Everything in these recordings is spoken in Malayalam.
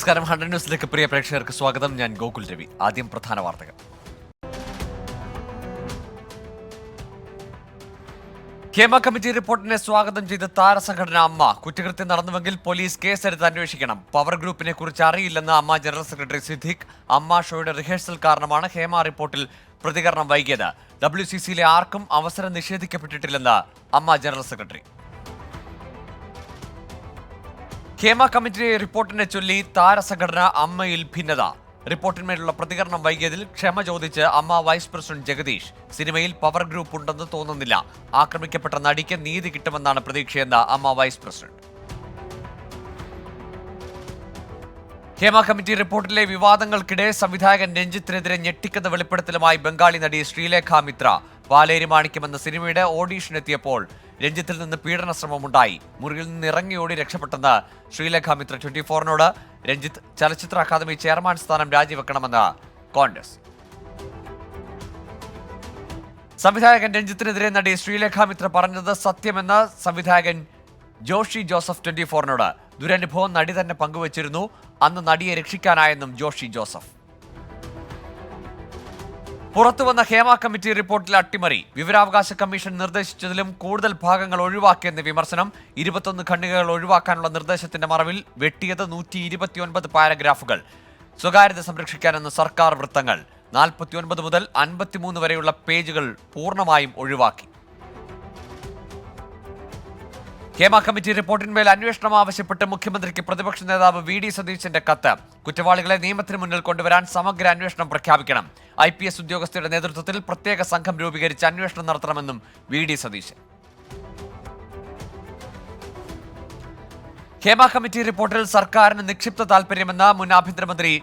നമസ്കാരം. 100 ന്യൂസിലേക്ക് പ്രിയ പ്രേക്ഷകർക്ക് സ്വാഗതം. ഞാൻ ഗോകുൽ രവി. ആദ്യം പ്രധാന വാർത്തകൾ. ഹേമ കമ്മിറ്റി റിപ്പോർട്ടിനെ സ്വാഗതം ചെയ്ത് താരസംഘടന അമ്മ. കുറ്റകൃത്യം നടന്നുവെങ്കിൽ പോലീസ് കേസെടുത്ത് അന്വേഷിക്കണം. പവർ ഗ്രൂപ്പിനെ കുറിച്ച് അറിയില്ലെന്ന് അമ്മ ജനറൽ സെക്രട്ടറി സിദ്ദിഖ്. അമ്മ ഷോയുടെ റിഹേഴ്സൽ കാരണമാണ് ഹേമ റിപ്പോർട്ടിൽ പ്രതികരണം വൈകിയത്. WCCയിലെ ആർക്കും അവസരം നിഷേധിക്കപ്പെട്ടിട്ടില്ലെന്ന് അമ്മ ജനറൽ സെക്രട്ടറി. ഹേമ കമ്മിറ്റി റിപ്പോർട്ടിനെ ചൊല്ലി താരസംഘടന അമ്മയിൽ ഭിന്നത. റിപ്പോർട്ടിന്മേലുള്ള പ്രതികരണം വൈകിയതിൽ ക്ഷമ ചോദിച്ച് അമ്മ വൈസ് പ്രസിഡന്റ് ജഗദീഷ്. സിനിമയിൽ പവർ ഗ്രൂപ്പ് ഉണ്ടെന്ന് തോന്നുന്നില്ല. ആക്രമിക്കപ്പെട്ട നടിക്ക് നീതി കിട്ടുമെന്നാണ് പ്രതീക്ഷയെന്ന് അമ്മ വൈസ് പ്രസിഡന്റ്. ഹേമ കമ്മിറ്റി റിപ്പോർട്ടിലെ വിവാദങ്ങൾക്കിടെ സംവിധായകൻ രഞ്ജിത്തിനെതിരെ ഞെട്ടിക്കുന്ന വെളിപ്പെടുത്തലുമായി ബംഗാളി നടി ശ്രീലേഖ മിത്ര. പാലേരി മാണിക്യം എന്ന സിനിമയുടെ ഓഡീഷനെത്തിയപ്പോൾ രഞ്ജിത്തിൽ നിന്ന് പീഡന ശ്രമമുണ്ടായി. മുറിയിൽ നിന്ന് ഇറങ്ങിയോടി രക്ഷപ്പെട്ടെന്ന് ശ്രീലേഖ മിത്ര 24-നോട്. രഞ്ജിത്ത് ചലച്ചിത്ര അക്കാദമി ചെയർമാൻ സ്ഥാനം രാജിവെക്കണമെന്ന് കോൺഗ്രസ്. സംവിധായകൻ രഞ്ജിത്തിനെതിരെ നടി ശ്രീലേഖ മിത്ര പറഞ്ഞത് സത്യമെന്ന് സംവിധായകൻ ജോഷി ജോസഫ് 24-നോട്. ദുരനുഭവം നടി തന്നെ പങ്കുവച്ചിരുന്നു. അന്ന് നടിയെ രക്ഷിക്കാനായെന്നും ജോഷി ജോസഫ്. പുറത്തുവന്ന ഹേമ കമ്മിറ്റി റിപ്പോർട്ടിൽ അട്ടിമറി. വിവരാവകാശ കമ്മീഷൻ നിർദ്ദേശിച്ചതിലും കൂടുതൽ ഭാഗങ്ങൾ ഒഴിവാക്കിയെന്ന് വിമർശനം. 21 ഖണ്ഡികകൾ ഒഴിവാക്കാനുള്ള നിർദ്ദേശത്തിന്റെ മറവിൽ വെട്ടിയത് 129 പാരഗ്രാഫുകൾ. സ്വകാര്യത സംരക്ഷിക്കാനെന്ന് സർക്കാർ വൃത്തങ്ങൾ. 49 മുതൽ 53 വരെയുള്ള പേജുകൾ പൂർണ്ണമായും ഒഴിവാക്കി. ഹേമ കമ്മിറ്റി റിപ്പോർട്ടിന്മേൽ അന്വേഷണം ആവശ്യപ്പെട്ട് മുഖ്യമന്ത്രിക്ക് പ്രതിപക്ഷ നേതാവ് VD സതീശന്റെ കത്ത്. കുറ്റവാളികളെ നിയമത്തിന് മുന്നിൽ കൊണ്ടുവരാൻ സമഗ്ര അന്വേഷണം പ്രഖ്യാപിക്കണം. IPS ഉദ്യോഗസ്ഥരുടെ നേതൃത്വത്തിൽ പ്രത്യേക സംഘം രൂപീകരിച്ച് അന്വേഷണം നടത്തണമെന്നും VD സതീശൻ. ഹേമ കമ്മിറ്റി റിപ്പോർട്ടിൽ സർക്കാരിന് നിക്ഷിപ്ത താൽപര്യമെന്ന മുൻ ആഭ്യന്തരമന്ത്രി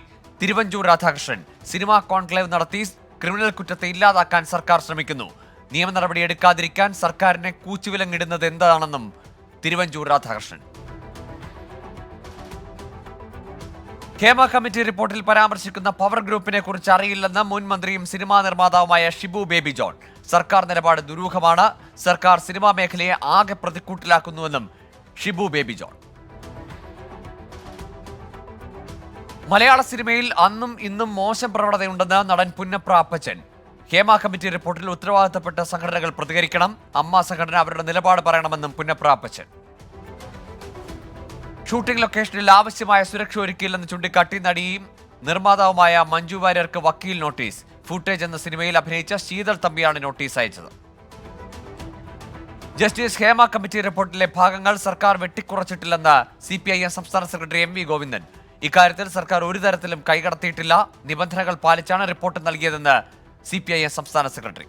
തിരുവഞ്ചൂർ രാധാകൃഷ്ണൻ. സിനിമാ കോൺക്ലേവ് നടത്തി ക്രിമിനൽ കുറ്റത്തെ ഇല്ലാതാക്കാൻ സർക്കാർ ശ്രമിക്കുന്നു. നിയമ നടപടി എടുക്കാതിരിക്കാൻ സർക്കാരിനെ കൂച്ചുവിലങ്ങിടുന്നത് എന്താണെന്നും തിരുവഞ്ചൂർ രാധാകൃഷ്ണൻ. ഹേമ കമ്മിറ്റി റിപ്പോർട്ടിൽ പരാമർശിക്കുന്ന പവർ ഗ്രൂപ്പിനെ കുറിച്ച് അറിയില്ലെന്ന് മുൻ മന്ത്രിയും സിനിമാ നിർമ്മാതാവുമായ ഷിബു ബേബി ജോൺ. സർക്കാർ നിലപാട് ദുരൂഹമാണ്. സർക്കാർ സിനിമാ മേഖലയെ ആകെ പ്രതിക്കൂട്ടിലാക്കുന്നുവെന്നും ഷിബു ബേബി ജോൺ. മലയാള സിനിമയിൽ അന്നും ഇന്നും മോശം പ്രവണതയുണ്ടെന്ന് നടൻ പുന്നപ്ര അപ്പച്ചൻ. ഹേമ കമ്മിറ്റി റിപ്പോർട്ടിൽ ഉത്തരവാദിത്തപ്പെട്ട സംഘടനകൾ പ്രതികരിക്കണം. അമ്മ സംഘടന അവരുടെ നിലപാട് പറയണമെന്നും പുന്നപ്ര അപ്പച്ചൻ. ഷൂട്ടിംഗ് ലൊക്കേഷനിൽ ആവശ്യമായ സുരക്ഷ ഒരുക്കിയില്ലെന്ന് ചൂണ്ടിക്കാട്ടി നടിയും നിർമ്മാതാവുമായ മഞ്ജു വാര്യർക്ക് വക്കീൽ നോട്ടീസ്. ഫുട്ടേജ് എന്ന സിനിമയിൽ അഭിനയിച്ച ശീതൾ തമ്പിയാണ് നോട്ടീസ് അയച്ചത്. ജസ്റ്റിസ് ഹേമ കമ്മിറ്റി റിപ്പോർട്ടിലെ ഭാഗങ്ങൾ സർക്കാർ വെട്ടിക്കുറച്ചിട്ടില്ലെന്ന് CPIM സംസ്ഥാന സെക്രട്ടറി MV ഗോവിന്ദൻ. ഇക്കാര്യത്തിൽ സർക്കാർ ഒരു തരത്തിലും കൈകടത്തിയിട്ടില്ല. നിബന്ധനകൾ പാലിച്ചാണ് റിപ്പോർട്ട് നൽകിയതെന്ന് CPIM സംസ്ഥാന സെക്രട്ടറി.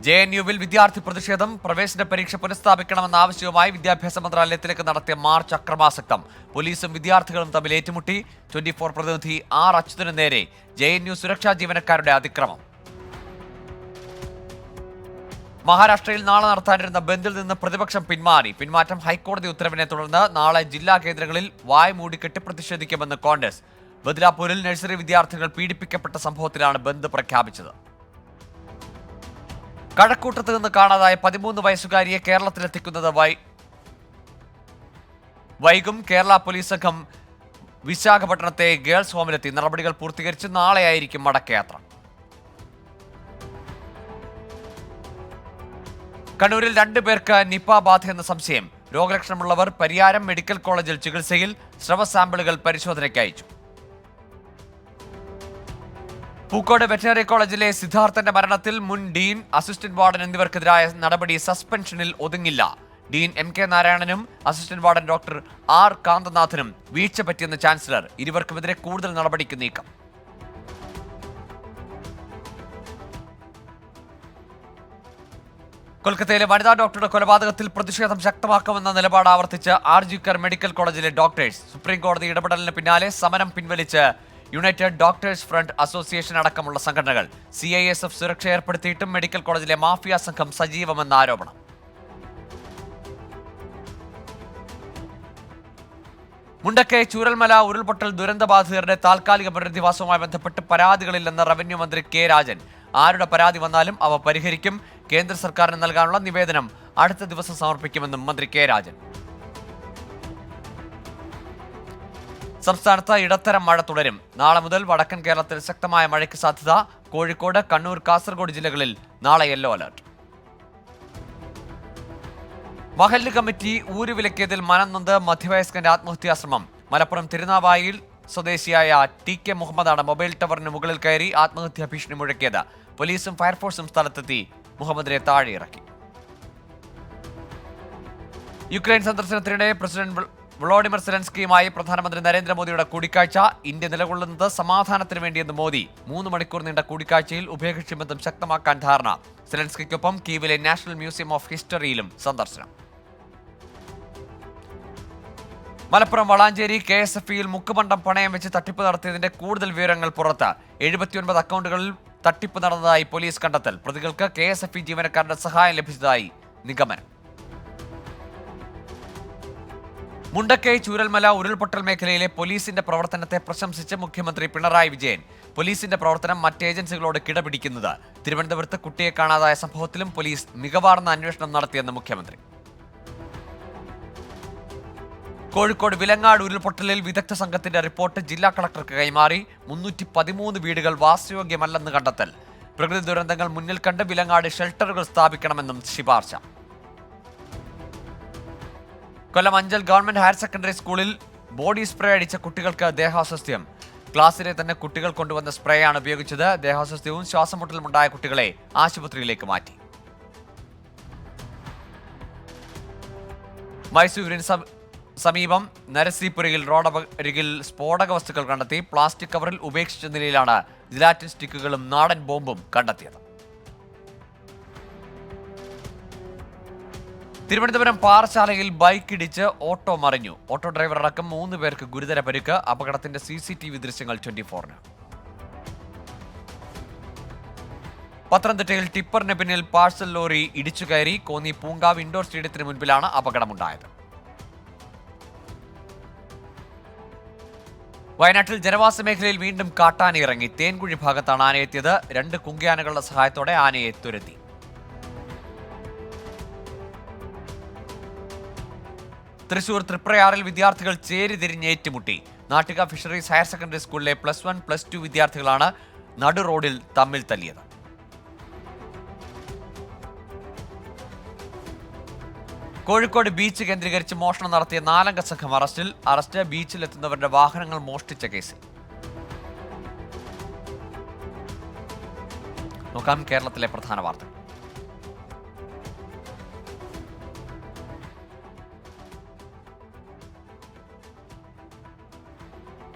JNUവിൽ വിദ്യാർത്ഥി പ്രതിഷേധം. പ്രവേശന പരീക്ഷ പുനഃസ്ഥാപിക്കണമെന്ന ആവശ്യവുമായി വിദ്യാഭ്യാസ മന്ത്രാലയത്തിലേക്ക് നടത്തിയ മാർച്ച് അക്രമാസക്തം. പോലീസും വിദ്യാർത്ഥികളും തമ്മിൽ ഏറ്റുമുട്ടി. 24 പ്രതിനിധി R അച്യുതന് നേരെ JNU സുരക്ഷാ ജീവനക്കാരുടെ അതിക്രമം. മഹാരാഷ്ട്രയിൽ നാളെ നടത്താനിരുന്ന ബന്ദിൽ നിന്ന് പ്രതിപക്ഷം പിന്മാറി. പിന്മാറ്റം ഹൈക്കോടതി ഉത്തരവിനെ തുടർന്ന് നാളെ ജില്ലാ കേന്ദ്രങ്ങളിൽ വായ് മൂടിക്കെട്ടി പ്രതിഷേധിക്കുമെന്ന് കോൺഗ്രസ്. ബദ്ലാപൂരിൽ നഴ്സറി വിദ്യാർത്ഥികൾ പീഡിപ്പിക്കപ്പെട്ട സംഭവത്തിലാണ് ബന്ദ് പ്രഖ്യാപിച്ചത്. കഴക്കൂട്ടത്ത് നിന്ന് കാണാതായ 13 വയസ്സുകാരിയെ കേരളത്തിലെത്തിക്കുന്നത് വൈകും. കേരള പോലീസ് സംഘം വിശാഖപട്ടണത്തെ ഗേൾസ് ഹോമിലെത്തി. നടപടികൾ പൂർത്തീകരിച്ച് നാളെയായിരിക്കും മടക്കയാത്ര. കണ്ണൂരിൽ 2 പേർക്ക് നിപ ബാധയെന്ന സംശയം. രോഗലക്ഷണമുള്ളവർ പരിയാരം മെഡിക്കൽ കോളേജിൽ ചികിത്സയിൽ. സ്രവ സാമ്പിളുകൾ പരിശോധനയ്ക്ക് അയച്ചു. പൂക്കോട് വെറ്ററിനറി കോളേജിലെ സിദ്ധാർത്ഥന്റെ മരണത്തിൽ മുൻ ഡീൻ, അസിസ്റ്റന്റ് വാർഡൻ എന്നിവർക്കെതിരായ നടപടി സസ്പെൻഷനിൽ ഒതുങ്ങില്ല. ഡീൻ MK നാരായണനും അസിസ്റ്റന്റ് വാർഡൻ ഡോക്ടർ R കാന്തനാഥനും വീഴ്ച പറ്റിയെന്ന് ചാൻസലർ. ഇരുവർക്കുമെതിരെ കൂടുതൽ നടപടിക്ക് നീക്കം. കൊൽക്കത്തയിലെ വനിതാ ഡോക്ടറുടെ കൊലപാതകത്തിൽ പ്രതിഷേധം ശക്തമാക്കുമെന്ന നിലപാട് ആവർത്തിച്ച് RG-കർ മെഡിക്കൽ കോളേജിലെ ഡോക്ടേഴ്സ്. സുപ്രീം കോടതി ഇടപെടലിന് പിന്നാലെ സമരം പിൻവലിച്ച് യുണൈറ്റഡ് ഡോക്ടേഴ്സ് ഫ്രണ്ട് അസോസിയേഷൻ അടക്കമുള്ള സംഘടനകൾ. CISF സുരക്ഷ ഏർപ്പെടുത്തിയിട്ടും മെഡിക്കൽ കോളേജിലെ മാഫിയ സംഘം സജീവമെന്ന ആരോപണം. മുണ്ടക്കൈ ചൂരൽമല ഉരുൾപൊട്ടൽ ദുരന്തബാധിതരുടെ താൽക്കാലിക പുനരധിവാസവുമായി ബന്ധപ്പെട്ട് പരാതികളില്ലെന്ന് റവന്യൂ മന്ത്രി K രാജൻ. ആരുടെ പരാതി വന്നാലും അവ പരിഹരിക്കും. കേന്ദ്ര സർക്കാരിന് നൽകാനുള്ള നിവേദനം അടുത്ത ദിവസം സമർപ്പിക്കുമെന്നും മന്ത്രി K രാജൻ. സംസ്ഥാനത്ത് ഇടത്തരം മഴ തുടരും. നാളെ മുതൽ വടക്കൻ കേരളത്തിൽ ശക്തമായ മഴയ്ക്ക് സാധ്യത. കോഴിക്കോട്, കണ്ണൂർ, കാസർഗോഡ് ജില്ലകളിൽ നാളെ യെല്ലോ അലർട്ട്. മഹല്ല് കമ്മിറ്റി ഊരുവിലക്കിയതിൽ മനംനൊന്ത് മധ്യവയസ്കന്റെ ആത്മഹത്യാശ്രമം. മലപ്പുറം തിരുനാവായിൽ സ്വദേശിയായ TK മുഹമ്മദാണ് മൊബൈൽ ടവറിന് മുകളിൽ കയറി ആത്മഹത്യാ ഭീഷണി മുഴക്കിയത്. പോലീസും ഫയർഫോഴ്സും സ്ഥലത്തെത്തി മുഹമ്മദിനെ താഴെ ഇറക്കി. യുക്രൈൻ സന്ദർശനത്തിനിടെ പ്രസിഡന്റ് വ്ളോഡിമിർ സെലൻസ്കിയുമായി പ്രധാനമന്ത്രി നരേന്ദ്രമോദിയുടെ കൂടിക്കാഴ്ച. ഇന്ത്യ നിലകൊള്ളുന്നത് സമാധാനത്തിന് വേണ്ടിയെന്ന് മോദി. 3 മണിക്കൂർ നീണ്ട കൂടിക്കാഴ്ചയിൽ ഉഭയകക്ഷി ബന്ധം ശക്തമാക്കാൻ ധാരണ. സെലൻസ്കിക്കൊപ്പം കീവിലെ നാഷണൽ മ്യൂസിയം ഓഫ് ഹിസ്റ്ററിയിലും സന്ദർശനം. മലപ്പുറം വളാഞ്ചേരി KSFE-യിൽ മുക്കുപണ്ടം പണയം വെച്ച് തട്ടിപ്പ് നടത്തിയതിന്റെ കൂടുതൽ വിവരങ്ങൾ പുറത്ത്. 79 അക്കൗണ്ടുകളിൽ തട്ടിപ്പ് നടന്നതായി പോലീസ് കണ്ടെത്തൽ. പ്രതികൾക്ക് KSFE ജീവനക്കാരുടെ സഹായം ലഭിച്ചതായി നിഗമനം. മുണ്ടക്കൈ ചൂരൽമല ഉരുൾപൊട്ടൽ മേഖലയിലെ പോലീസിന്റെ പ്രവർത്തനത്തെ പ്രശംസിച്ച് മുഖ്യമന്ത്രി പിണറായി വിജയൻ. പോലീസിന്റെ പ്രവർത്തനം മറ്റ് ഏജൻസികളോട് കിടപിടിക്കുന്നത്. തിരുവനന്തപുരത്ത് കുട്ടിയെ കാണാതായ സംഭവത്തിലും പോലീസ് മികവാർന്ന അന്വേഷണം നടത്തിയെന്ന് മുഖ്യമന്ത്രി. കോഴിക്കോട് വിലങ്ങാട് ഉരുൾപൊട്ടലിൽ വിദഗ്ധ സംഘത്തിന്റെ റിപ്പോർട്ട് ജില്ലാ കളക്ടർക്ക് കൈമാറി. 313 വീടുകൾ വാസയോഗ്യമല്ലെന്ന് കണ്ടെത്തൽ. പ്രകൃതി ദുരന്തങ്ങൾ മുന്നിൽ കണ്ട് വിലങ്ങാട് ഷെൽട്ടറുകൾ സ്ഥാപിക്കണമെന്നും ശുപാർശ. Kollam Anchal government higher secondary സ്കൂളിൽ ബോഡി സ്പ്രേ അടിച്ച കുട്ടികൾക്ക് ദേഹാസ്വസ്ഥ്യം. ക്ലാസ്സിലെ തന്നെ കുട്ടികൾ കൊണ്ടുവന്ന സ്പ്രേയാണ് ഉപയോഗിച്ചത്. ദേഹാസ്വസ്ഥ്യവും ശ്വാസമുട്ടലും ഉണ്ടായ കുട്ടികളെ ആശുപത്രിയിലേക്ക് മാറ്റി. മൈസൂരിന് സമീപം നരസീപുരയിൽ റോഡരികിൽ സ്ഫോടക വസ്തുക്കൾ കണ്ടെത്തി. പ്ലാസ്റ്റിക് കവറിൽ ഉപേക്ഷിച്ച നിലയിലാണ് ജിലാറ്റിൻ സ്റ്റിക്കുകളും നാടൻ ബോംബും കണ്ടെത്തിയത്. തിരുവനന്തപുരം പാറശാലയിൽ ബൈക്ക് ഇടിച്ച് ഓട്ടോ മറിഞ്ഞു. ഓട്ടോ ഡ്രൈവർ അടക്കം 3 പേർക്ക് ഗുരുതര പരിക്ക്. അപകടത്തിന്റെ CCTV ദൃശ്യങ്ങൾ 24-ന്. പത്തനംതിട്ടയിൽ ടിപ്പറിന് പിന്നിൽ പാഴ്സൽ ലോറി ഇടിച്ചു കയറി. കോന്നി പൂങ്കാവ് ഇൻഡോർ സ്റ്റേഡിയത്തിന് മുൻപിലാണ് അപകടമുണ്ടായത്. വയനാട്ടിൽ ജനവാസ മേഖലയിൽ വീണ്ടും കാട്ടാന ഇറങ്ങി. തേൻകുഴി ഭാഗത്താണ് ആനയെത്തിയത്. 2 കുങ്കിയാനകളുടെ സഹായത്തോടെ ആനയെ തുരത്തി. തൃശൂർ തൃപ്രയാറിൽ വിദ്യാർത്ഥികൾ ചേരിതിരിഞ്ഞ് ഏറ്റുമുട്ടി. നാട്ടിക ഫിഷറീസ് ഹയർ സെക്കൻഡറി സ്കൂളിലെ +1, +2 വിദ്യാർത്ഥികളാണ് നടു റോഡിൽ തമ്മിൽ തല്ലിയത്. കോഴിക്കോട് ബീച്ച് കേന്ദ്രീകരിച്ച് മോഷണം നടത്തിയ 4 സംഘം അറസ്റ്റ്. ബീച്ചിലെത്തുന്നവരുടെ വാഹനങ്ങൾ മോഷ്ടിച്ച കേസിൽ. നോക്കാം കേരളത്തിലെ പ്രധാന വാർത്തകൾ.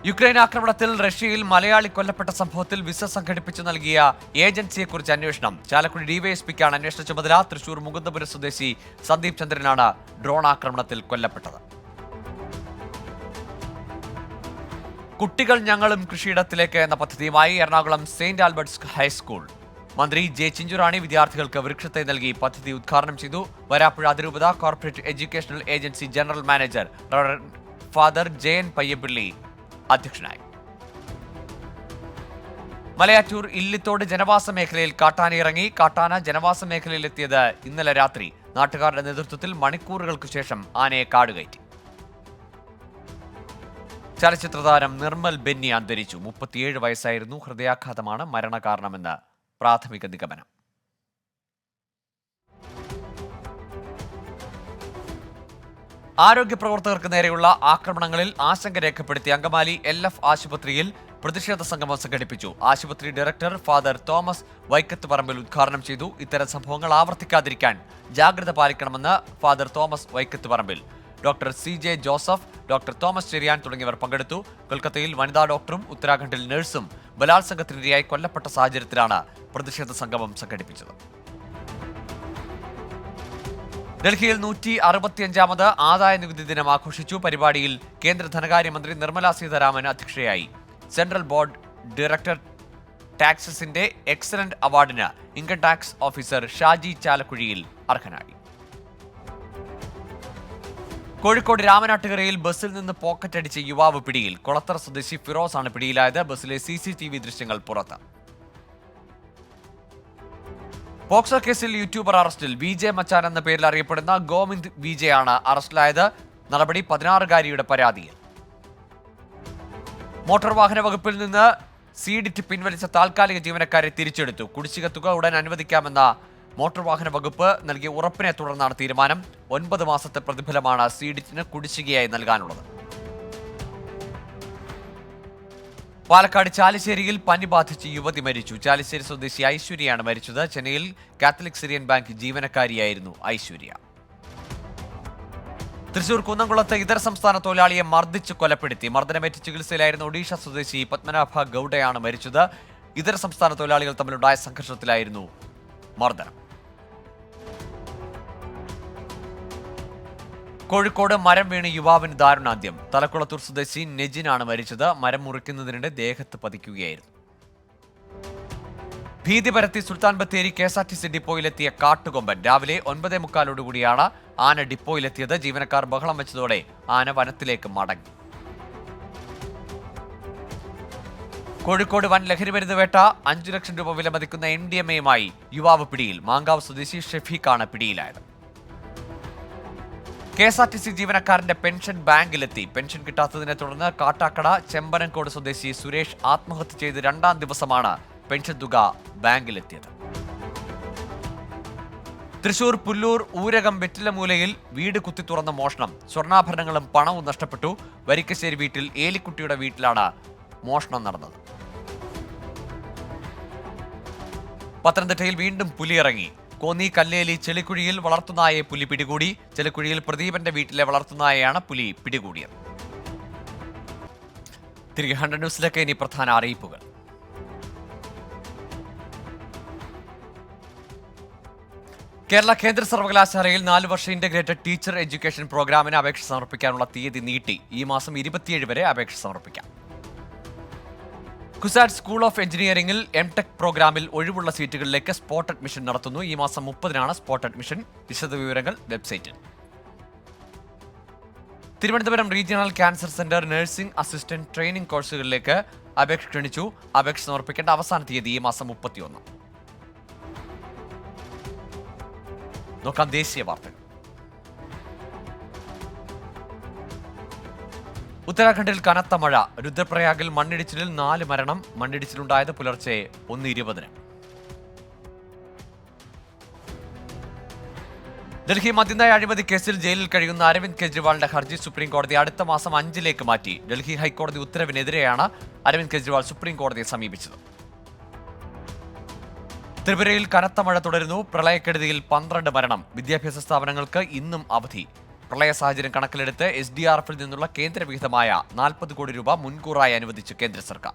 യുക്രൈൻ ആക്രമണത്തിൽ റഷ്യയിൽ മലയാളി കൊല്ലപ്പെട്ട സംഭവത്തിൽ വിസ സംഘടിപ്പിച്ചു നൽകിയ ഏജൻസിയെക്കുറിച്ച് അന്വേഷണം. ചാലക്കുടി ഡിവൈഎസ്പിക്കാണ് അന്വേഷണ ചുമതല. തൃശൂർ മുകുന്ദപുരം സ്വദേശി സന്ദീപ് ചന്ദ്രനാണ് ഡ്രോൺ ആക്രമണത്തിൽ കൊല്ലപ്പെട്ടത്. കുട്ടികൾ ഞങ്ങളും കൃഷിയിടത്തിലേക്ക് എന്ന പദ്ധതിയുമായി എറണാകുളം സെയിന്റ് ആൽബർട്ട്സ് ഹൈസ്കൂൾ. മന്ത്രി ജെ ചിഞ്ചുറാണി വിദ്യാർത്ഥികൾക്ക് വൃക്ഷത്തൈ നൽകി പദ്ധതി ഉദ്ഘാടനം ചെയ്തു. വരാപ്പുഴ അതിരൂപത corporate educational agency general manager father Jayan Payyappilly അധ്യക്ഷനായി. മലയാറ്റൂർ ഇല്ലിത്തോട് ജനവാസ മേഖലയിൽ കാട്ടാന ഇറങ്ങി. കാട്ടാന ജനവാസ മേഖലയിലെത്തിയത് ഇന്നലെ രാത്രി. നാട്ടുകാരുടെ നേതൃത്വത്തിൽ മണിക്കൂറുകൾക്ക് ശേഷം ആനയെ കാടുകയറ്റി. ചലച്ചിത്രതാരം നിർമ്മൽ ബെന്നി അന്തരിച്ചു. 37 വയസ്സായിരുന്നു. ഹൃദയാഘാതമാണ് മരണകാരണമെന്ന് പ്രാഥമിക നിഗമനം. ആരോഗ്യ പ്രവർത്തകർക്ക് നേരെയുള്ള ആക്രമണങ്ങളിൽ ആശങ്ക രേഖപ്പെടുത്തി അങ്കമാലി LF ആശുപത്രിയിൽ പ്രതിഷേധ സംഗമം സംഘടിപ്പിച്ചു. ആശുപത്രി ഡയറക്ടർ ഫാദർ തോമസ് വൈക്കത്ത് പറമ്പിൽ ഉദ്ഘാടനം ചെയ്തു. ഇത്തരം സംഭവങ്ങൾ ആവർത്തിക്കാതിരിക്കാൻ ജാഗ്രത പാലിക്കണമെന്ന് ഫാദർ തോമസ് വൈക്കത്ത് പറമ്പിൽ. Doctor CJ Joseph, doctor Thomas Cherian തുടങ്ങിയവർ പങ്കെടുത്തു. കൊൽക്കത്തയിൽ വനിതാ ഡോക്ടറും ഉത്തരാഖണ്ഡിൽ നഴ്സും ബലാത്സംഗത്തിനിരയായി കൊല്ലപ്പെട്ട സാഹചര്യത്തിലാണ് പ്രതിഷേധ സംഗമം സംഘടിപ്പിച്ചത്. ഡൽഹിയിൽ 165ാമത് ആദായ നികുതി ദിനം ആഘോഷിച്ചു. പരിപാടിയിൽ കേന്ദ്ര ധനകാര്യമന്ത്രി നിർമ്മല സീതാരാമൻ അധ്യക്ഷയായി. സെൻട്രൽ ബോർഡ് ഡയറക്ടർ ടാക്സസിന്റെ എക്സലന്റ് അവാർഡിന് ഇൻകം ടാക്സ് ഓഫീസർ ഷാജി ചാലക്കുഴിയിൽ അർഹനായി. കോഴിക്കോട് രാമനാട്ടുകരയിൽ ബസ്സിൽ നിന്ന് പോക്കറ്റടിച്ച യുവാവ് പിടിയിൽ. കൊളത്തറ സ്വദേശി ഫിറോസ് ആണ് പിടിയിലായത്. ബസ്സിലെ CCTV ദൃശ്യങ്ങൾ പുറത്ത്. പോക്സോ കേസിൽ യൂട്യൂബർ അറസ്റ്റിൽ. VJ മച്ചാൻ എന്ന പേരിൽ അറിയപ്പെടുന്ന ഗോവിന്ദ് VJ ആണ് അറസ്റ്റിലായത്. നടപടി 16-കാരിയുടെ പരാതിയിൽ. മോട്ടോർ വാഹന വകുപ്പിൽ നിന്ന് സീഡിറ്റ് പിൻവലിച്ച താൽക്കാലിക ജീവനക്കാരെ തിരിച്ചെടുത്തു. കുടിശ്ശിക തുക ഉടൻ അനുവദിക്കാമെന്ന മോട്ടോർ വാഹന വകുപ്പ് നൽകിയ ഉറപ്പിനെ തുടർന്നാണ് തീരുമാനം. 9 മാസത്തെ പ്രതിഫലമാണ് സീഡിറ്റിന് കുടിശ്ശികയായി നൽകാനുള്ളത്. പാലക്കാട് ചാലിശ്ശേരിയിൽ പനി ബാധിച്ച് യുവതി മരിച്ചു. ചാലിശ്ശേരി സ്വദേശി ഐശ്വര്യയാണ് മരിച്ചത്. ചെന്നൈയിൽ കാത്തലിക് സിറിയൻ ബാങ്ക് ജീവനക്കാരിയായിരുന്നു ഐശ്വര്യ. തൃശൂർ കുന്നംകുളത്ത് ഇതര സംസ്ഥാന തൊഴിലാളിയെ മർദ്ദിച്ച് കൊലപ്പെടുത്തി. മർദ്ദനമേറ്റ് ചികിത്സയിലായിരുന്ന ഒഡീഷ സ്വദേശി പത്മനാഭ ഗൌഡയാണ് മരിച്ചത്. ഇതര സംസ്ഥാന തൊഴിലാളികൾ തമ്മിലുണ്ടായ സംഘർഷത്തിലായിരുന്നു മർദ്ദനം. കോഴിക്കോട് മരം വീണ് യുവാവിന് ദാരുണാന്ത്യം. തലക്കുളത്തൂർ സ്വദേശി നെജിനാണ് മരിച്ചത്. മരം മുറിക്കുന്നതിനിടെ ദേഹത്ത് പതിക്കുകയായിരുന്നു. ഭീതി പരത്തി സുൽത്താൻ ബത്തേരി KSRTC ഡിപ്പോയിലെത്തിയ കാട്ടുകൊമ്പൻ. രാവിലെ 9:45 ആന ഡിപ്പോയിലെത്തിയത്. ജീവനക്കാർ ബഹളം വെച്ചതോടെ ആന വനത്തിലേക്ക് മടങ്ങി. കോഴിക്കോട് വൻ ലഹരിമരുന്ന് വേട്ട. 5 ലക്ഷം രൂപ വില മതിക്കുന്ന MDMA-യുമായി യുവാവ് പിടിയിൽ. മാങ്കാവ് സ്വദേശി ഷെഫീഖാണ് പിടിയിലായത്. KSRTC ജീവനക്കാരന്റെ പെൻഷൻ ബാങ്കിലെത്തി. പെൻഷൻ കിട്ടാത്തതിനെ തുടർന്ന് കാട്ടാക്കട ചെമ്പനംകോട് സ്വദേശി സുരേഷ് ആത്മഹത്യ ചെയ്ത് 2ാം ദിവസമാണ് പെൻഷൻ തുക ബാങ്കിലെത്തിയത്. തൃശൂർ പുല്ലൂർ ഊരകം വെറ്റിലമൂലയിൽ വീട് കുത്തി തുറന്ന മോഷണം. സ്വർണ്ണാഭരണങ്ങളും പണവും നഷ്ടപ്പെട്ടു. വരിക്കശ്ശേരി വീട്ടിൽ ഏലിക്കുട്ടിയുടെ വീട്ടിലാണ് മോഷണം നടന്നത്. പത്തനംതിട്ടയിൽ വീണ്ടും പുലിയിറങ്ങി. കോന്നി കല്ലേലി ചെളിക്കുഴിയിൽ വളർത്തുനായയെ പുലി പിടികൂടി. ചെളിക്കുഴിയിൽ പ്രദീപന്റെ വീട്ടിലെ വളർത്തുനായയാണ് പുലി പിടികൂടിയത്. തിരികെ 100 ന്യൂസിലേക്ക് ഇനി പ്രധാന അറിയിപ്പുകൾ. കേരള കേന്ദ്ര സർവകലാശാലയിൽ 4 വർഷ ഇന്റഗ്രേറ്റഡ് ടീച്ചർ എഡ്യൂക്കേഷൻ പ്രോഗ്രാമിന് അപേക്ഷ സമർപ്പിക്കാനുള്ള തീയതി നീട്ടി. ഈ മാസം 27 വരെ അപേക്ഷ സമർപ്പിക്കാം. കുസാറ്റ് സ്കൂൾ ഓഫ് എഞ്ചിനീയറിംഗിൽ MTech പ്രോഗ്രാമിൽ ഒഴിവുള്ള സീറ്റുകളിലേക്ക് സ്പോട്ട് അഡ്മിഷൻ നടത്തുന്നു. ഈ മാസം 30-നാണ് സ്പോട്ട് അഡ്മിഷൻ. വിശദവിവരങ്ങൾ വെബ്സൈറ്റിൽ. Thiruvananthapuram regional cancer centre nursing assistant training കോഴ്സുകളിലേക്ക് അപേക്ഷ ക്ഷണിച്ചു. അപേക്ഷ സമർപ്പിക്കേണ്ട അവസാന തീയതി ഈ മാസം 31. നോക്കാം ദേശീയ വാർത്തകൾ. ഉത്തരാഖണ്ഡിൽ കനത്ത മഴ. രുദ്രപ്രയാഗിൽ മണ്ണിടിച്ചിലിൽ 4 മരണം. മണ്ണിടിച്ചിലുണ്ടായത് പുലർച്ചെ 1:20. ഡൽഹി മദ്യനയ അഴിമതി കേസിൽ ജയിലിൽ കഴിയുന്ന അരവിന്ദ് കെജ്രിവാളിന്റെ ഹർജി സുപ്രീംകോടതി അടുത്ത മാസം 5-ലേക്ക് മാറ്റി. ഡൽഹി ഹൈക്കോടതി ഉത്തരവിനെതിരെയാണ് അരവിന്ദ് കെജ്രിവാൾ സുപ്രീംകോടതിയെ സമീപിച്ചത്. ത്രിപുരയിൽ കനത്ത മഴ തുടരുന്നു. പ്രളയക്കെടുതിയിൽ 12 മരണം. വിദ്യാഭ്യാസ സ്ഥാപനങ്ങൾക്ക് ഇന്നും അവധി. പ്രളയ സാഹചര്യം കണക്കിലെടുത്ത് SDRF-ൽ നിന്നുള്ള കേന്ദ്ര വിഹിതമായ 40 കോടി രൂപ മുൻകൂറായി അനുവദിച്ചു കേന്ദ്ര സർക്കാർ.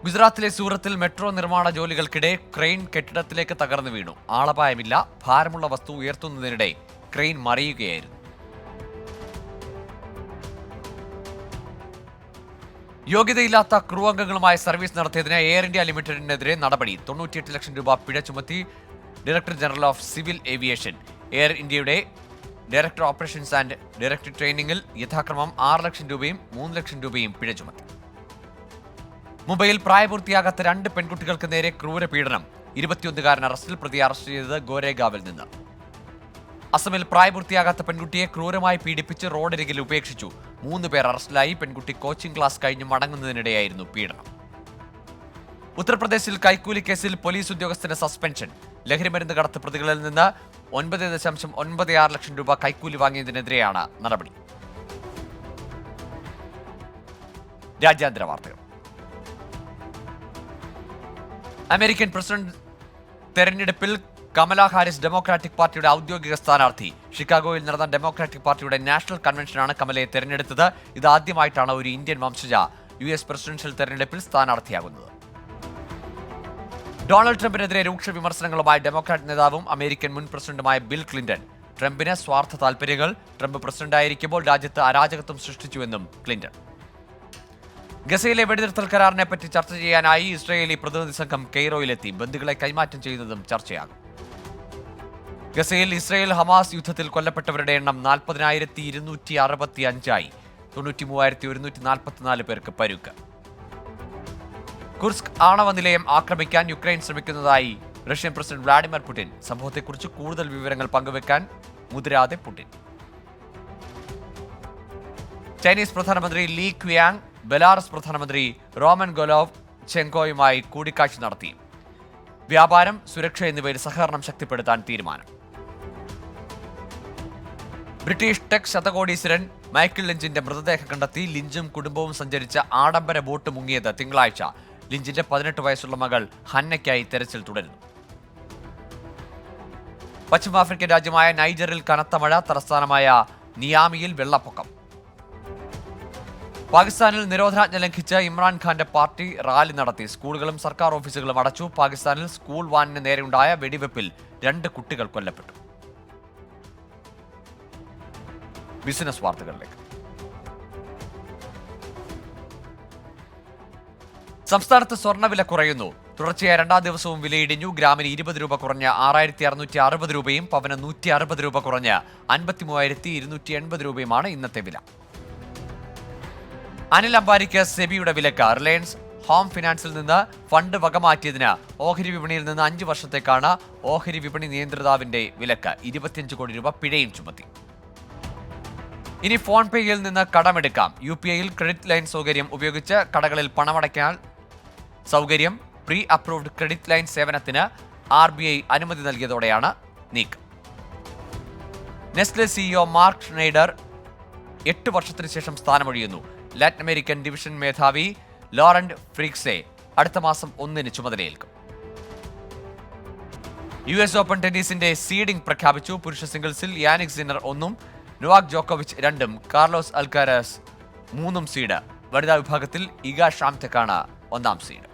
ഗുജറാത്തിലെ സൂറത്തിൽ മെട്രോ നിർമ്മാണ ജോലികൾക്കിടെ ക്രെയിൻ കെട്ടിടത്തിലേക്ക് തകർന്നു വീണു. ആളപായമില്ല. ഭാരമുള്ള വസ്തു ഉയർത്തുന്നതിനിടെ ക്രെയിൻ മറിയുകയായിരുന്നു. യോഗ്യതയില്ലാത്ത ക്രൂ അംഗങ്ങളുമായി സർവീസ് നടത്തിയതിന് എയർ ഇന്ത്യ ലിമിറ്റഡിനെതിരെ നടപടി. 98 ലക്ഷം രൂപ പിഴ ചുമത്തി director general of civil aviation. Air ഇന്ത്യയുടെ ഡയറക്ടർ ഓപ്പറേഷൻസ് ആൻഡ് ഡയറക്ടർ ട്രെയിനിങ്ങിൽ യഥാക്രമം 6 ലക്ഷം രൂപയും 3 ലക്ഷം രൂപയും പിഴ ചുമത്തി. മുംബൈയിൽ പ്രായപൂർത്തിയാകാത്ത 2 പെൺകുട്ടികൾക്ക് നേരെ ക്രൂരപീഡനം. 21-കാരൻ അറസ്റ്റിൽ. പ്രതി അറസ്റ്റ് ചെയ്തത് ഗോരേഗാവിൽ നിന്ന്. അസമിൽ പ്രായപൂർത്തിയാകാത്ത പെൺകുട്ടിയെ ക്രൂരമായി പീഡിപ്പിച്ച് റോഡരികിൽ ഉപേക്ഷിച്ചു. 3 പേർ അറസ്റ്റിലായി. പെൺകുട്ടി കോച്ചിംഗ് ക്ലാസ് കഴിഞ്ഞ് മടങ്ങുന്നതിനിടെയായിരുന്നു പീഡനം. ഉത്തർപ്രദേശിൽ കൈക്കൂലി കേസിൽ പോലീസ് ഉദ്യോഗസ്ഥന് സസ്പെൻഷൻ. ലഹരിമരുന്ന് കടത്ത് പ്രതികളിൽ നിന്ന് 9.96 ലക്ഷം രൂപ കൈക്കൂലി വാങ്ങിയതിനെതിരെയാണ് നടപടി. രാജ്യാന്തര വാർത്തകൾ. അമേരിക്കൻ പ്രസിഡന്റ് തെരഞ്ഞെടുപ്പിൽ കമലാ ഹാരിസ് ഡെമോക്രാറ്റിക് പാർട്ടിയുടെ ഔദ്യോഗിക സ്ഥാനാർത്ഥി. ഷിക്കാഗോയിൽ നടന്ന ഡെമോക്രാറ്റിക് പാർട്ടിയുടെ നാഷണൽ കൺവെൻഷനാണ് കമലയെ തെരഞ്ഞെടുത്തത്. ഇതാദ്യമായിട്ടാണ് ഒരു ഇന്ത്യൻ വംശജ US പ്രസിഡൻഷ്യൽ തെരഞ്ഞെടുപ്പിൽ സ്ഥാനാർത്ഥിയാകുന്നത്. ഡൊണാൾഡ് ട്രംപിനെതിരെ രൂക്ഷ വിമർശനങ്ങളുമായി ഡെമോക്രാറ്റ് നേതാവും അമേരിക്കൻ മുൻ പ്രസിഡന്റുമായ ബിൽ ക്ലിന്റൺ. ട്രംപിന് സ്വാർത്ഥ താൽപര്യങ്ങൾ. ട്രംപ് പ്രസിഡന്റായിരിക്കുമ്പോൾ രാജ്യത്ത് അരാജകത്വം സൃഷ്ടിച്ചുവെന്നും ക്ലിന്റൺ. ഗസയിലെ വെടിനിർത്തൽ കരാറിനെ പറ്റി ചർച്ച ചെയ്യാനായി ഇസ്രായേലി പ്രതിനിധി സംഘം കെയ്റോയിലെത്തി. ബന്ദികളെ കൈമാറ്റം ചെയ്യുന്നതും ചർച്ചയാകും. ഗസയിൽ ഇസ്രായേൽ ഹമാസ് യുദ്ധത്തിൽ കൊല്ലപ്പെട്ടവരുടെ എണ്ണം 40,265 93,144 പേർക്ക് പരുക്ക്. കുർസ്ക് ആണവ നിലയം ആക്രമിക്കാൻ യുക്രൈൻ ശ്രമിക്കുന്നതായി റഷ്യൻ പ്രസിഡന്റ് വ്ളാഡിമിർ പുടിൻ. സംഭവത്തെക്കുറിച്ച് കൂടുതൽ വിവരങ്ങൾ പങ്കുവെക്കാൻ മുതിരാതെ പുടിൻ. ചൈനീസ് പ്രധാനമന്ത്രി ലീ ക്വിയാങ് ബെലാറസ് പ്രധാനമന്ത്രി റോമൻ ഗൊലോവ് ചെങ്കോയുമായി കൂടിക്കാഴ്ച നടത്തി. വ്യാപാരം, സുരക്ഷ എന്നിവയിൽ സഹകരണം ശക്തിപ്പെടുത്താൻ തീരുമാനം. ബ്രിട്ടീഷ് ടെക് ശതകോടീശ്വരൻ മൈക്കിൾ ലിഞ്ചിന്റെ മൃതദേഹം കണ്ടെത്തി. ലിഞ്ചും കുടുംബവും സഞ്ചരിച്ച ആഡംബര ബോട്ട് മുങ്ങിയത് തിങ്കളാഴ്ച. ലിഞ്ചിന്റെ 18 വയസ്സുള്ള മകൾ ഹന്നയ്ക്കായി തെരച്ചിൽ തുടരുന്നു. പശ്ചിമാഫ്രിക്കൻ രാജ്യമായ നൈജറിൽ കനത്ത മഴ, തലസ്ഥാനമായ നിയാമിയിൽ വെള്ളപ്പൊക്കം. പാകിസ്ഥാനിൽ നിരോധനാജ്ഞ ലംഘിച്ച് ഇമ്രാൻഖാന്റെ പാർട്ടി റാലി നടത്തി. സ്കൂളുകളും സർക്കാർ ഓഫീസുകളും അടച്ചു. പാകിസ്ഥാനിൽ സ്കൂൾ വാനിന് നേരെയുണ്ടായ വെടിവെപ്പിൽ 2 കുട്ടികൾ കൊല്ലപ്പെട്ടു. ബിസിനസ് വാർത്തകളിലേക്ക്. സംസ്ഥാനത്ത് സ്വർണ്ണവില കുറയുന്നു. തുടർച്ചയായ 2ാം ദിവസവും വിലയിടിഞ്ഞു. ഗ്രാമിന് 20 രൂപ കുറഞ്ഞ് 6660 രൂപയും പവന് 160 രൂപ കുറഞ്ഞ് 53,280 രൂപയുമാണ് ഇന്നത്തെ വില. അനിൽ അംബാനിക്ക് സെബിയുടെ വിലക്ക്. റിലയൻസ് ഹോം ഫിനാൻസിൽ നിന്ന് ഫണ്ട് വകമാറ്റിയതിന് ഓഹരി വിപണിയിൽ നിന്ന് 5 വർഷത്തേക്കാണ് ഓഹരി വിപണി നിയന്ത്രിതാവിന്റെ വിലക്ക്. 25 കോടി രൂപ പിഴയും ചുമത്തി. ഇനി ഫോൺ പേയിൽ നിന്ന് കടമെടുക്കാം. UPIയിൽ ക്രെഡിറ്റ് ലൈൻ സൗകര്യം ഉപയോഗിച്ച് കടകളിൽ പണമടയ്ക്കാൻ സൗകര്യം. പ്രീ അപ്രൂവ്ഡ് ക്രെഡിറ്റ് ലൈൻ സേവനത്തിന് RBI അനുമതി നൽകിയതോടെയാണ് നീക്കം. നെസ്ലെ CEO മാർക്ക് ഷ്നൈഡർ 8 വർഷത്തിന് ശേഷം സ്ഥാനമൊഴിയുന്നു. ലാറ്റിൻ അമേരിക്കൻ ഡിവിഷൻ മേധാവി ലോറന്റ് ഫ്രീക്സെ അടുത്ത മാസം 1-ന് ചുമതലയേൽക്കും. US ഓപ്പൺ ടെന്നീസിന്റെ സീഡിംഗ് പ്രഖ്യാപിച്ചു. പുരുഷ സിംഗിൾസിൽ യാനിക് സിന്നർ 1-ഉം നൊവാക് ജോക്കോവിച്ച് 2-ഉം കാർലോസ് അൽക്കാരസ് 3-ഉം സീഡ്. വനിതാ വിഭാഗത്തിൽ ഇഗ ഷാംടെക്കാണ് 1-ാം സീഡ്.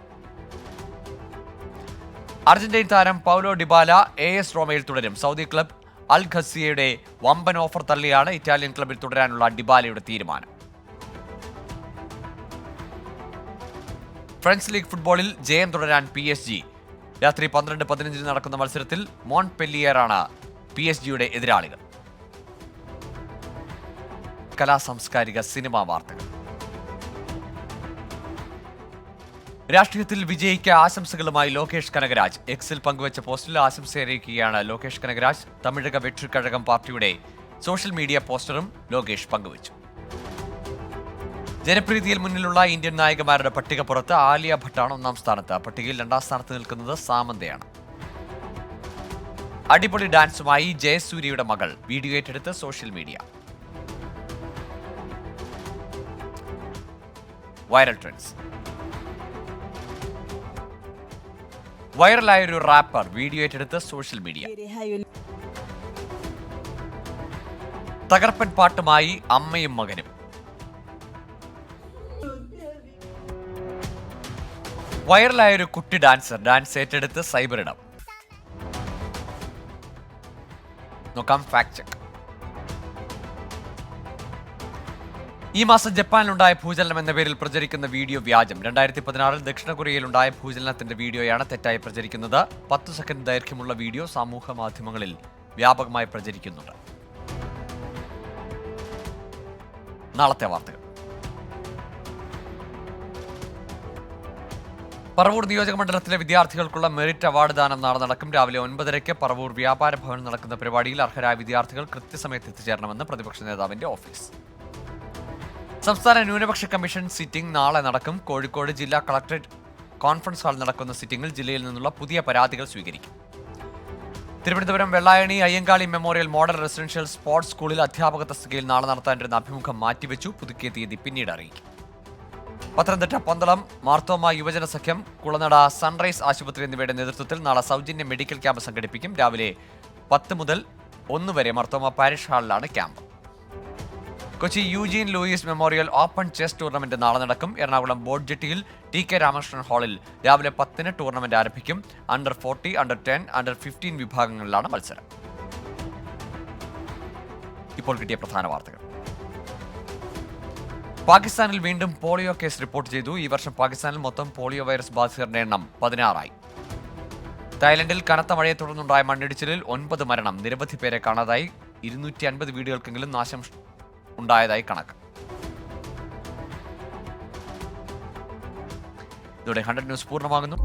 അർജന്റീൻ താരം പൗലോ ഡിബാല AS റോമയിൽ തുടരും. സൗദി ക്ലബ് അൽ ഖസിയയുടെ വമ്പൻ ഓഫർ തള്ളിയാണ് ഇറ്റാലിയൻ ക്ലബിൽ തുടരാനുള്ള ഡിബാലയുടെ തീരുമാനം. ഫ്രഞ്ച് ലീഗ് ഫുട്ബോളിൽ ജയം തുടരാൻ PSG. രാത്രി 12:15 നടക്കുന്ന മത്സരത്തിൽ മോൺപെല്ലിയറാണ് PSG-യുടെ എതിരാളികൾ. കലാസാംസ്കാരിക സിനിമാ വാർത്തകൾ. രാഷ്ട്രീയത്തിൽ വിജയിക്ക് ആശംസകളുമായി ലോകേഷ് കനകരാജ്. എക്സിൽ പങ്കുവച്ച പോസ്റ്റിൽ ആശംസ അറിയിക്കുകയാണ് ലോകേഷ് കനകരാജ്. തമിഴക വെற்றிക്കഴകം പാർട്ടിയുടെ സോഷ്യൽ മീഡിയ പോസ്റ്ററും ലോകേഷ് പങ്കുവച്ചു. ജനപ്രീതിയിൽ മുന്നിലുള്ള ഇന്ത്യൻ നായികമാരുടെ പട്ടിക പുറത്ത് ആലിയ ഭട്ടാണ് 1-ാം സ്ഥാനത്ത്. പട്ടികയിൽ 2-ാം സ്ഥാനത്ത് നിൽക്കുന്നത് സാമന്തയാണ്. അടിപൊളി ഡാൻസുമായി ജയസൂര്യയുടെ മകൾ വീഡിയോ ഏറ്റെടുത്ത് സോഷ്യൽ മീഡിയ. Viral trends. വൈറലായൊരു റാപ്പർ വീഡിയോ ഏറ്റെടുത്ത് സോഷ്യൽ മീഡിയ. തകർപ്പൻ പാട്ടുമായി അമ്മയും മകനും. വൈറലായൊരു കുട്ടി ഡാൻസ് ഏറ്റെടുത്ത് സൈബർ ഇടം. നോക്കാം ഫാക്ട് ചെക്ക്. ഈ മാസം ജപ്പാനിലുണ്ടായ ഭൂചലനം എന്ന പേരിൽ പ്രചരിക്കുന്ന വീഡിയോ വ്യാജം. 2016-ൽ ദക്ഷിണ കൊറിയയിലുണ്ടായ ഭൂചലനത്തിന്റെ വീഡിയോയാണ് തെറ്റായി പ്രചരിക്കുന്നത്. 10 സെക്കൻഡ് ദൈർഘ്യമുള്ള വീഡിയോ സമൂഹ മാധ്യമങ്ങളിൽ വ്യാപകമായി പ്രചരിക്കുന്നുണ്ട്. നാളത്തെ വാർത്തകൾ. പറവൂർ നിയോജകമണ്ഡലത്തിലെ വിദ്യാർത്ഥികൾക്കുള്ള മെറിറ്റ് അവാർഡ് ദാനം നാളെ നടക്കും. രാവിലെ 9:30 പറവൂർ വ്യാപാര ഭവനിൽ നടക്കുന്ന പരിപാടിയിൽ അർഹരായ വിദ്യാർത്ഥികൾ കൃത്യസമയത്ത് എത്തിച്ചേരണമെന്ന് പ്രതിപക്ഷ നേതാവിന്റെ ഓഫീസ്. സംസ്ഥാന ന്യൂനപക്ഷ കമ്മീഷൻ സിറ്റിംഗ് നാളെ നടക്കും. കോഴിക്കോട് ജില്ലാ കളക്ടറേറ്റ് കോൺഫറൻസ് ഹാളിൽ നടക്കുന്ന സിറ്റിംഗിൽ ജില്ലയിൽ നിന്നുള്ള പുതിയ പരാതികൾ സ്വീകരിക്കും. Thiruvananthapuram Vellayani Ayyankali memorial model residential sports സ്കൂളിൽ അധ്യാപക തസ്തികയിൽ നാളെ നടത്താനിരുന്ന അഭിമുഖം മാറ്റിവെച്ചു. പുതുക്കിയ തീയതി പിന്നീട് അറിയിക്കും. പത്തനംതിട്ട പന്തളം മാർത്തോമ യുവജന സഖ്യം, കുളനട സൺറൈസ് ആശുപത്രി എന്നിവയുടെ നേതൃത്വത്തിൽ നാളെ സൗജന്യ മെഡിക്കൽ ക്യാമ്പ് സംഘടിപ്പിക്കും. രാവിലെ 10 മുതൽ 1 വരെ മാർത്തോമ പാരിഷ് ഹാളിലാണ് ക്യാമ്പ്. Kochi Eugene Louis memorial open chess tournament നാളെ നടക്കും. എറണാകുളം ബോട്ട് ജെട്ടിയിൽ TK രാമകൃഷ്ണൻ ഹാളിൽ രാവിലെ 10-ന് ടൂർണമെന്റ് ആരംഭിക്കും. അണ്ടർ 40, അണ്ടർ 10, അണ്ടർ 15 വിഭാഗങ്ങളിലാണ് മത്സരം. ഇപ്പോൾ കിട്ടിയ പ്രധാന വാർത്തകൾ. പാകിസ്ഥാനിൽ വീണ്ടും പോളിയോ കേസ് റിപ്പോർട്ട് ചെയ്തു. ഈ വർഷം പാകിസ്ഥാനിൽ മൊത്തം പോളിയോ വൈറസ് ബാധിതരുടെ എണ്ണം 16 തായ്ലൻഡിൽ കനത്ത മഴയെ തുടർന്നുണ്ടായ മണ്ണിടിച്ചിലിൽ 9 മരണം. നിരവധി പേരെ കാണാതായി. 250 വീടുകൾക്കെങ്കിലും നാശം ഉണ്ടായതായി കണക്ക്. ഇതോടെ 100 ന്യൂസ് പൂർണ്ണമാകുന്നു.